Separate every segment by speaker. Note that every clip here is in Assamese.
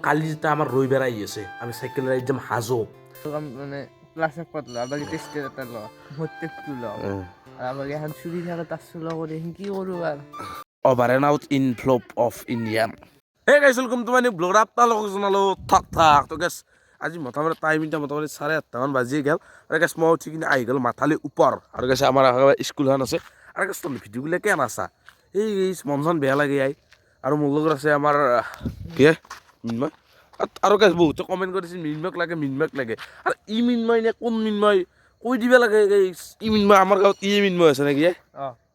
Speaker 1: কালি যেটা আমার রবিবার আই আছে আমি সাইকেল রাইড যাম হাজো
Speaker 2: মানে ক্লাসে পাতলা আবার টেস্টের একটা ল প্রত্যেকটু ল আর আবার এখন ছুটি থাকে তার ল করে এখন কি করবো আর
Speaker 1: over and out inflow of Indian. Hey guys, welcome to my new vlog. আপোনালোকক জনালো থাক তো গেছ আজি মোটামুটি টাইম এটা মোটামুটি 8:30 মান বাজি গেল আৰু গেছ মই উঠি কিনে আহি গ'ল মাথালি ওপৰ আৰু গেছ আমাৰ স্কুলখন আছে আৰু গেছ তুমি ভিডিঅ'গুলো কেন আছা এই মন চন বেয়া লাগে আই আৰু মোৰ লগত আছে আমাৰ কি মিনময় আৰু গেছ বহুতে কমেণ্ট কৰিছে মিনময়ক লাগে আৰু ই মিনময় নে কোন মিনময় কৈ দিব লাগে ই মিনময় আমাৰ গাঁৱত ই মিনময় আছে নেকি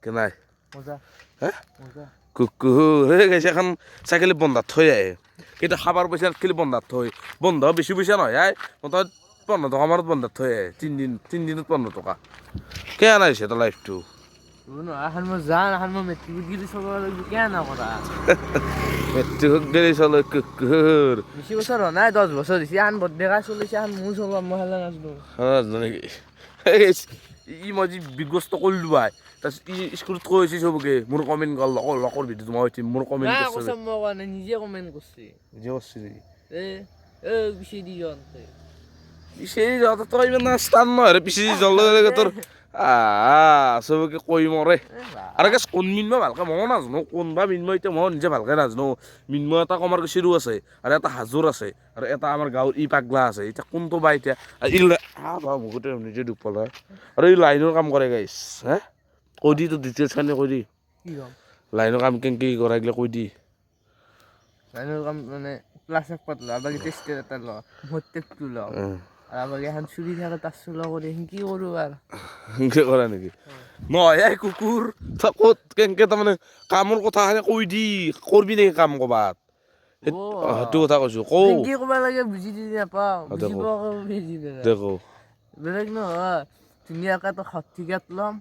Speaker 1: কে নাই
Speaker 2: মজা
Speaker 1: হা কুকুৰ সেই গাইছে এখন চাইকেল বন্ধাত থৈ আহে কিন্তু খাবাৰ পইচা খেলি বন্ধাত থৈ বন্ধ বেছি পইচা নহয় আই মোটামুটি 15 টকা মানত বন্ধাত থৈ আহে 3 দিনত 15 টকা কেন আহিছে তোৰ লাইফটো
Speaker 2: এখন মই যান এখন মই মেট্ৰিক গিৰি চলাব লাগিব কেন নকৰা
Speaker 1: মেট্ৰিক গিৰি চলাই কুকুৰ
Speaker 2: বেছি বছৰ হোৱা নাই 10 বছৰ দিছে এখন বৰ্ডেকা চলিছে এখন মোৰ চলাম মই হেলা নাজনো
Speaker 1: নেকি ই মই যি বিগ্ৰস্ত কৰিলোঁ বাই তাৰপিছত ই স্কুলত কৈ হৈছে চবকে মোৰ কমেণ্ট গ'ল লগৰ ভিডিঅ'টো মই উঠিম মোৰ কমেণ্ট কৰিছে
Speaker 2: নিজে কমেণ্ট কৰিছে
Speaker 1: নিজে কৰিছে নেকি
Speaker 2: পিছে দি যাওঁ
Speaker 1: পিছে যাওঁতে তই ইমান স্থান নহয় পিছে জল তোৰ চবকে কৈ মৰে আৰু গেছ কোন মিনময় ভালকৈ ময়ো নাজানো কোনবা মিনময় এতিয়া মই নিজে ভালকৈ নাজানো মিনময় এটা কমাৰ কুচিৰো আছে আৰু এটা হাজোৰ আছে আৰু এটা আমাৰ গাঁৱৰ ই পাগলা আছে এতিয়া কোনটো বা এতিয়া মুখতে নিজে দুখ পালে আৰু ই লাইনৰ কাম কৰে গাইছ হে কৈ দি তোৰ ডিটেইলছ কাৰণে কৈ দি লাইনৰ কাম কেনেকৈ কৰা এইগিলা কৈ দি
Speaker 2: লাইনৰ কাম মানে ক্লাছক পাতলা আবার টেস্টের একটা ল প্রত্যেকটু ল আর আবার এখন ছুটি থাকে তার ল করে এখন কি করবো আর
Speaker 1: কি কৰা নেকি নহয় এই কুকুৰ ক'ত কেনেকৈ তাৰমানে কামৰ কথা কৈ দি কৰবি নেকি কাম ক'ৰবাত সেইটো কথা কৈছোঁ কওঁ
Speaker 2: কি ক'ব লাগে বুজি দি নাপাওঁ বুজি পোৱা
Speaker 1: দেখো
Speaker 2: বেলেগ নহয় ধুনীয়াকৈ এটা সঠিকাত ল'ম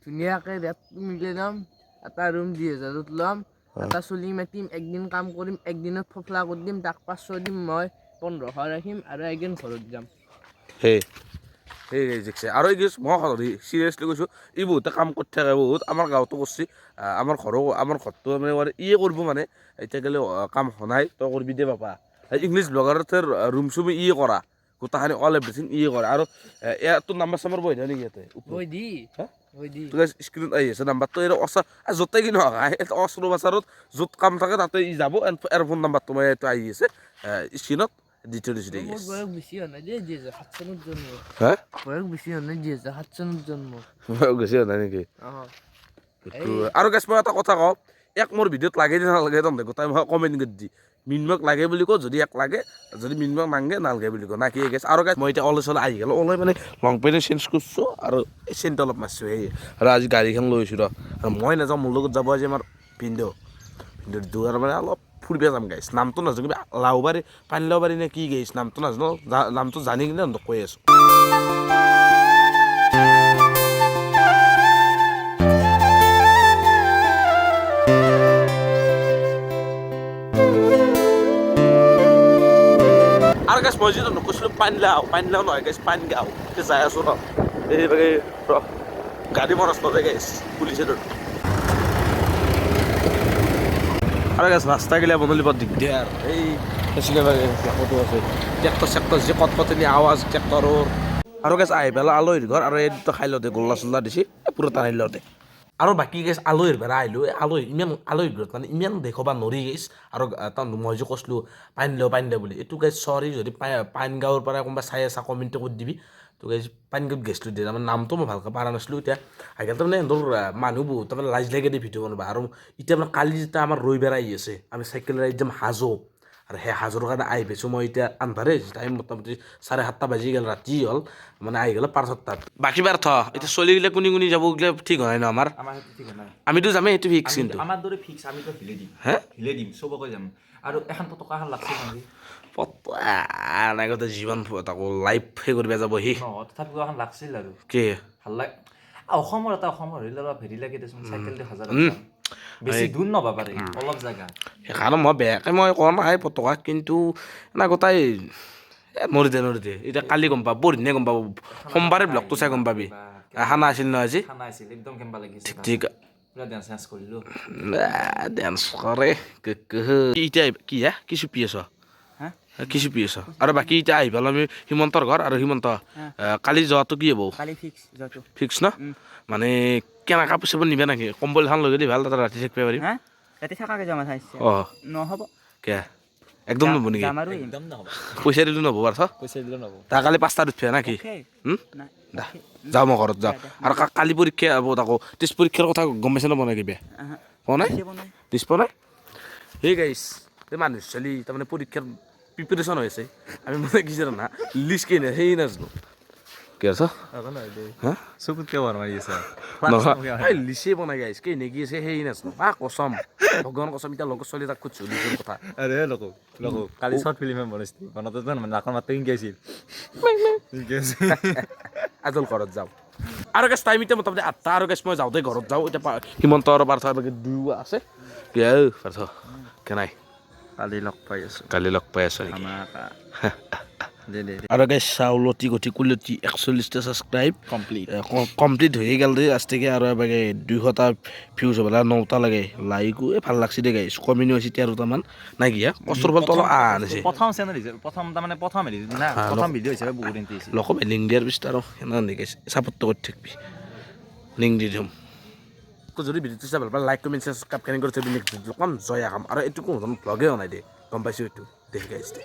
Speaker 2: ধুনীয়াকৈ ৰেট মিলাই ল'ম এটা ৰুম 2000ত ল'ম এটা চলি মাতিম একদিন কাম কৰিম একদিনত ফফলা কৰি দিম তাক 500 দিম মই 1500 ৰাখিম আৰু একদিন ঘৰত যাম
Speaker 1: সেই দেখিছে আৰু এই মই চিৰিয়াছলি কৈছোঁ ই বহুতে কাম কৰি থাকে বহুত আমাৰ গাঁৱতো কৰিছে আমাৰ ঘৰটো মানে ইয়ে কৰিব মানে এতিয়া গ'লে কাম নাই তই কৰিবি দে পাপা ইংলিছ ব্লগাৰৰ ৰুম চুম ইয়ে কৰা গোটাখানি অল এভ্ৰিথিং ইয়ে কৰে আৰু তোৰ নাম্বাৰ চাম্বাৰ বহি দিয়া নেকি ইয়াতে স্ক্ৰীণত আহি আছে নাম্বাৰটো য'তে কি নহওক ওচৰ বাজাৰত য'ত কাম থাকে তাতে ই যাব আৰু ফোন নাম্বাৰটো মই এইটো আহি আছে স্ক্ৰীণত দি থৈ দিছোঁ দেখি
Speaker 2: বেছি হোৱা নাই দেই 2007 জন্ম বয়স বেছি হোৱা নাই 2007 জন্ম
Speaker 1: বয়স বেছি হোৱা নাই নেকি আৰু গেছ মই এটা কথা কওঁ এক মোৰ ভিডিঅ'ত লাগে নে নালাগে তহঁতে গোটাই মই কমেণ্ট কৰি দি মিনময়ক লাগে বুলি কওঁ যদি এক লাগে যদি মিনময়ক নাগে নালাগে বুলি কওঁ না কি গেছ আৰু গেছ মই এতিয়া ওলাই চলাই আহি গ'লোঁ ওলাই মানে লং পেণ্ট চেঞ্জ কৰিছোঁ আৰু চেণ্ট অলপ মাৰিছোঁ সেই আৰু আজি গাড়ীখন লৈছোঁ ৰ আৰু মই নাযাওঁ মোৰ লগত যাব আজি আমাৰ ভিনদেউ দুৱাৰ মানে অলপ ফুৰিব যাম গাইছ নামটো নাজানো কিবা লাওবাৰী পানীলাওবাৰী নে কি গাইছ নামটো নাজানো নামটো জানি কিনে তহঁতক কৈ আছোঁ আৰু গাছ মই যিটো নকৈছিলোঁ পানীলাও নহয় গাইছ পানীগাঁও যাই আছোঁ ৰ এইভাগে ৰ গাড়ী মোৰ ৰাস্তাতে গাইছ পুলিচে ধৰ আৰু গাছ ৰাস্তা গিলা বনলি বৰ দিগদাৰ এই ফটো আছে ট্ৰেক্টৰ যি কটকটনি আৱাজ ট্ৰেক্টৰৰ আৰু গাছ আহি পেলাই আলহীৰ ঘৰ আৰু এই দুটা খাই লওঁতে গোল্লা চোল্লা দিছে পুৰা টানি লওঁতে আৰু বাকী গেছ আলহীৰ পৰা আহিলোঁ আলহীৰ ঘৰত মানে ইমান দেখুৱাব নৰি গেছ আৰু মই যে কৈছিলোঁ পানী দিওঁ বুলি এইটো গেছ চৰি যদি পানীগাঁৱৰ পৰা কোনোবা চাই আছা কমেণ্ট কৰি দিবি তো গেছ পানীগাঁৱত গেছটো দিয়ে তাৰমানে নামটো মই ভালকৈ পাৰা নাছিলোঁ এতিয়া আহিলে তাৰমানে সিহঁতৰ মানুহ বহুত তাৰমানে লাজ লাগে দি ভিডিঅ' বনাবা আৰু এতিয়া মানে কালি যেতিয়া আমাৰ ৰবিবাৰ আহি আছে আমি চাইকেল ৰাইড যাম হাজো আৰু সেই হাজোৰ কাৰণে আহি পাইছোঁ মই এতিয়া আন্ধাৰে টাইম মোটামুটি 7:30 বাজি গ'ল ৰাতি হ'ল মানে আহি গ'ল 5:00 বাকী বাৰ এতিয়া চলি গ'লে কোনি যাব গ'লে ঠিক হয় ন আমাৰ আমিতো যামেই সেইটো ফিক্স কিন্তু
Speaker 3: আমাৰ দৰে ফিক্স আমিতো হিলে দিম চবকে যাম আৰু এখন টকা এখন লাগছে নেকি
Speaker 1: আগতে জীৱন তাকো লাইফ সেই কৰিব যাব সি
Speaker 3: তথাপিও এখন লাগছিল আৰু
Speaker 1: কি
Speaker 3: ভাল লাগে অসমৰ হেৰি অলপ হেৰি লাগে দেচোন চাইকেল দি হাজাৰ বেছি দূৰ নবা পাৰে অলপ জেগা
Speaker 1: সেইকাৰণে মই বেয়াকৈ মই কোৱা নাই পটকা কিন্তু না গোটাই নৰি দে এতিয়া কালি গম পাব পৰহিনে গম পাব সোমবাৰে ব্লগটো চাই গম পাবি খানা আছিল ন আজি
Speaker 3: খানা আছিল একদম কেম্বা লাগিছে
Speaker 1: ঠিক
Speaker 3: পুৰা ডেন্স কৰিলোঁ
Speaker 1: ডেন্স কৰে এতিয়া কি চুপি আছ কি চুপি আছ আৰু বাকী এতিয়া আহি পেলাই আমি হিমন্তৰ ঘৰ আৰু হিমন্ত কালি যোৱাটো কি হ'ব
Speaker 4: কালি ফিক্স যোৱাটো
Speaker 1: ফিক্স ন মানে কেনেকা কাপোৰ চাপোৰ নিবা নেকি কম্বল এখন লৈ গ'লে ভাল তাতে ৰাতি থাকিব পাৰিম
Speaker 4: হা ৰাতি থাকাকে যাম চাইছে
Speaker 1: অঁ
Speaker 4: নহ'ব
Speaker 1: কে একদম নহ'ব নেকি
Speaker 4: যাম আৰু
Speaker 3: একদম নহ'ব
Speaker 1: পইচা দিলোঁ নহ'ব আৰু
Speaker 3: পইচা দিলেও নহ'ব
Speaker 1: তাৰ কালি 5টাত উঠিবা না কি
Speaker 4: নাই
Speaker 1: দা যাওঁ মই ঘৰত যাওঁ আৰু কালি পৰীক্ষা হ'ব তাকো টেষ্ট পৰীক্ষাৰ কথা গম পাইছে ন বনাই কিবা পোৱা নাই টেষ্ট পোৱা নাই সেই গাইছ এই মানুহ ছোৱালী তাৰমানে পৰীক্ষাৰ প্ৰিপেৰেশ্যন হৈ আছে আমি মানে কি জানো না লিষ্ট কেনে সেই নাজানো কি আছ হা
Speaker 3: চকুতকে বৰ মাৰি আছে
Speaker 1: নহয় এই লিচে বনাই গাইছ কি নেকি আছে সেই নাজানো কচম ভগৱান কচম এতিয়া লগৰ ছোৱালী তাক খুজিছোঁ লিচৰ কথা
Speaker 3: আৰে লগো কালি শ্বৰ্ট ফিল্ম বনাইছিল বনাওঁতে নাকৰ মাতটো ইংগাইছিল
Speaker 1: আজল ঘৰত যাওঁ আৰু গেছ টাইম এতিয়া মোটামুটি 8টা আৰু গেছ মই যাওঁতে ঘৰত যাওঁ এতিয়া হিমন্ত আৰু পাৰ্থ দুয়ো আছে কি পাৰ্থ কেনাই
Speaker 4: কালি লগ পাই আছোঁ
Speaker 1: কালি লগ পাই আছো নেকি
Speaker 4: দে
Speaker 1: আৰু গাইছ চাউলতি গতি কুলতি 41টা ছাবস্ক্ৰাইব
Speaker 4: কমপ্লিট
Speaker 1: কমপ্লিট হৈয়ে গ'ল দেই আজতেকে আৰু এবাৰে 200টা ভিউজ হ'ব লাগে 9টা লাগে লাইকো ভাল লাগছে দেই গাইছ কমিনি হৈছে 13টামান নাই কি কষ্টৰ ফলটো অলপ আনিছে
Speaker 3: প্ৰথম চেনেল হিচাপে প্ৰথম হেৰি না প্ৰথম ভিডিঅ' হিচাপে বহুত ইণ্টি হৈছে
Speaker 1: লকো লিংক দিয়াৰ পিছত আৰু সেনেকুৱা গাইছ ছাপৰ্টটো কৰি থাকিবি লিংক দি দিম যদি ভিডিঅ'টো চাই ভাল পালে লাইক কমেণ্ট ছাবস্ক্ৰাইব কেনেকৈ কৰি থাকিবি নেক্সট ভিডিঅ' কম জয় আকাম আৰু এইটো কোনো ধৰণৰ ব্লগেই হোৱা নাই দে গম পাইছোঁ এইটো দেখি গাইছ দে